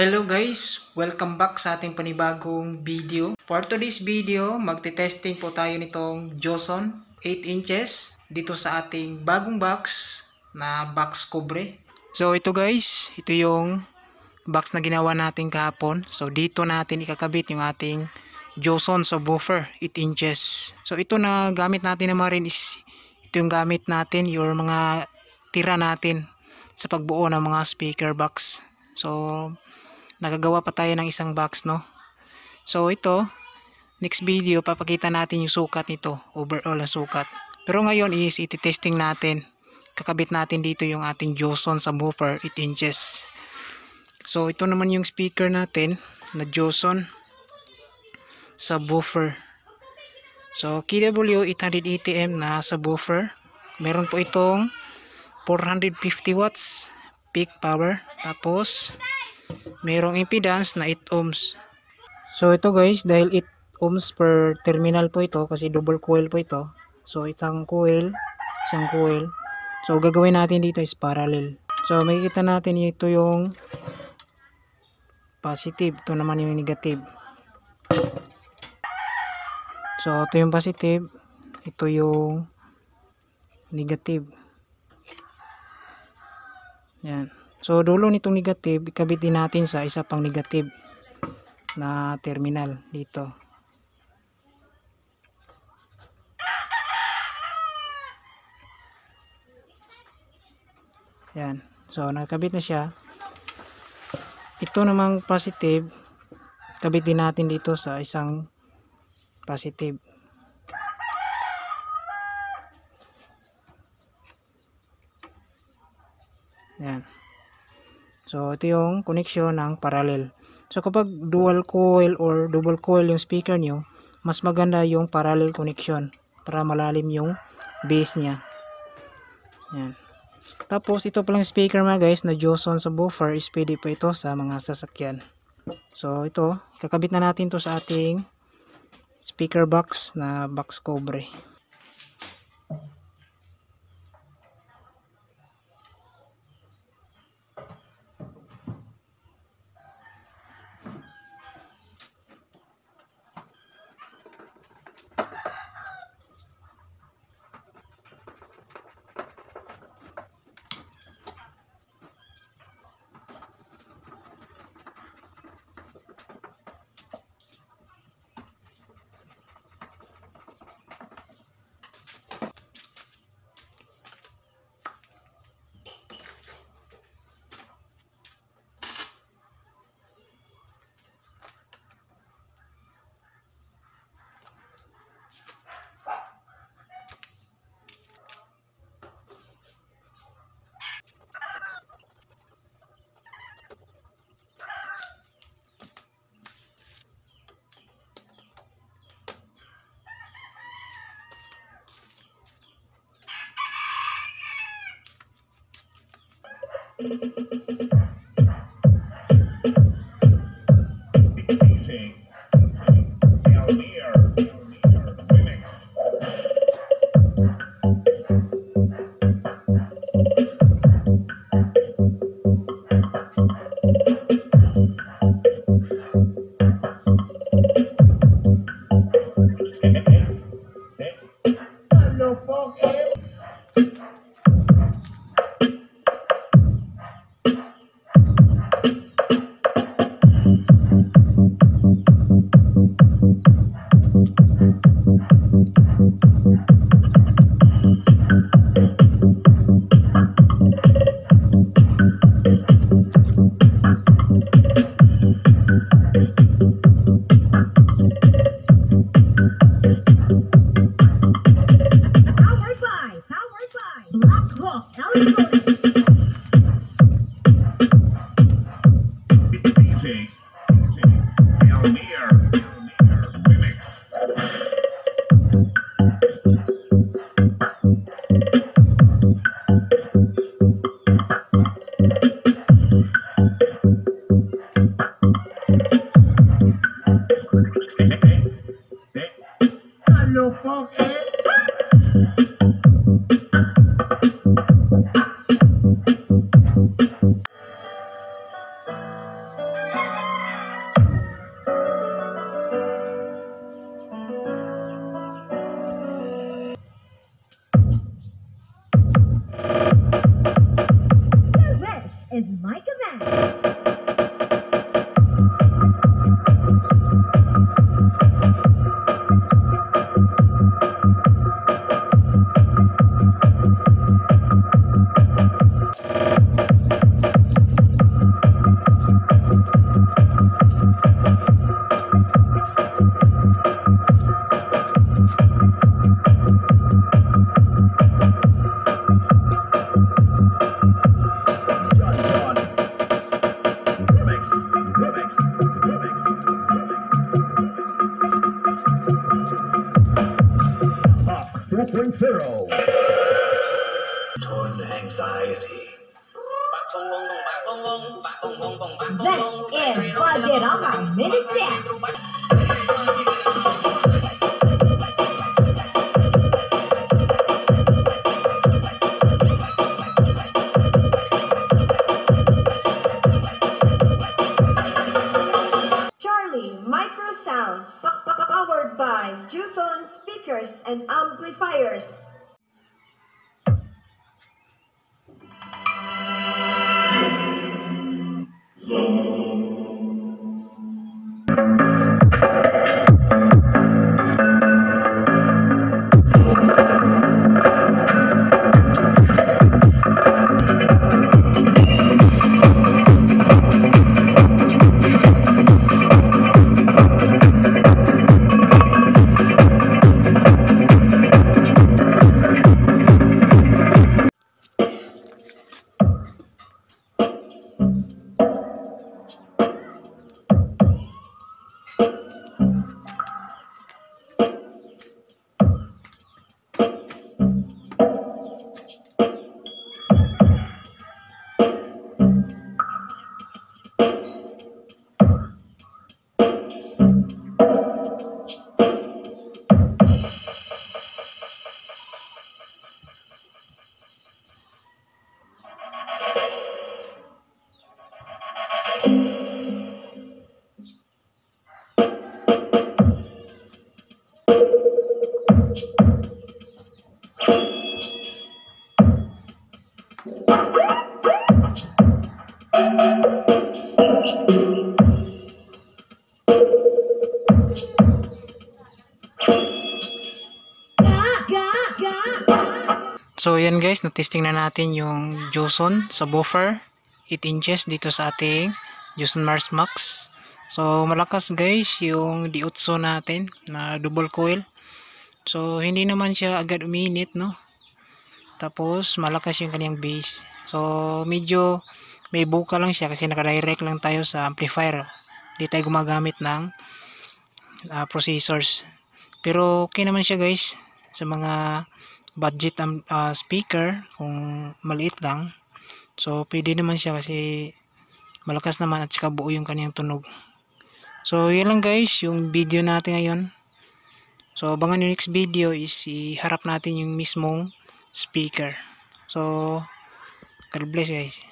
Hello guys! Welcome back sa ating panibagong video. For today's video, magte-testing po tayo nitong Joson 8 inches dito sa ating bagong box na box cobre. So ito guys, ito yung box na ginawa natin kahapon. So dito natin ikakabit yung ating Joson subwoofer 8 inches. So ito na gamit natin naman rin is ito yung gamit natin, yung mga tira natin sa pagbuo ng mga speaker box. So nakagawa pa tayo ng isang box, no? So ito, next video papakita natin yung sukat nito, overall na sukat. Pero ngayon is iti-testing natin. Kakabit natin dito yung ating Joson subwoofer 8 inches. So ito naman yung speaker natin na Joson subwoofer. So KW 880M na subwoofer. Meron po itong 450 watts peak power. Tapos merong impedance na 8 ohms. So ito guys, dahil 8 ohms per terminal po ito kasi double coil po ito. So isang coil. So gagawin natin dito is parallel. So makikita natin ito yung positive, ito naman yung negative. So ito yung positive, ito yung negative. Yan. So dulo nitong negative, ikabit din natin sa isa pang negative na terminal dito. Yan. So nakabit na siya. Ito namang positive, kabit din natin dito sa isang positive. Yan. So ito yung connection ng parallel. So kapag dual coil or double coil yung speaker nyo, mas maganda yung parallel connection para malalim yung base niya. Yan. Tapos ito palang speaker mga guys na Joson subwoofer is pwede pa ito sa mga sasakyan. So ito, kakabit na natin to sa ating speaker box na box cobre. 0.0. Turn anxiety. This is Valderrama Mini-Set. Charlie Microsound, powered by Juson speakers and amplifiers. So yan guys, na-testing na natin yung Joson sa buffer 8 inches dito sa ating Joson Mars Max. So malakas guys yung D8 natin na double coil. So hindi naman siya agad uminit, no? Tapos malakas yung kanyang bass. So medyo may buka lang siya kasi naka-direct lang tayo sa amplifier. Hindi tayo gumagamit ng processors. Pero okay naman siya guys sa mga budget speaker kung maliit lang. So pwede naman siya kasi malakas naman at saka buo yung kanyang tunog. So yun lang guys yung video natin ngayon. So abangan yung next video is iharap natin yung mismong speaker. So God bless guys.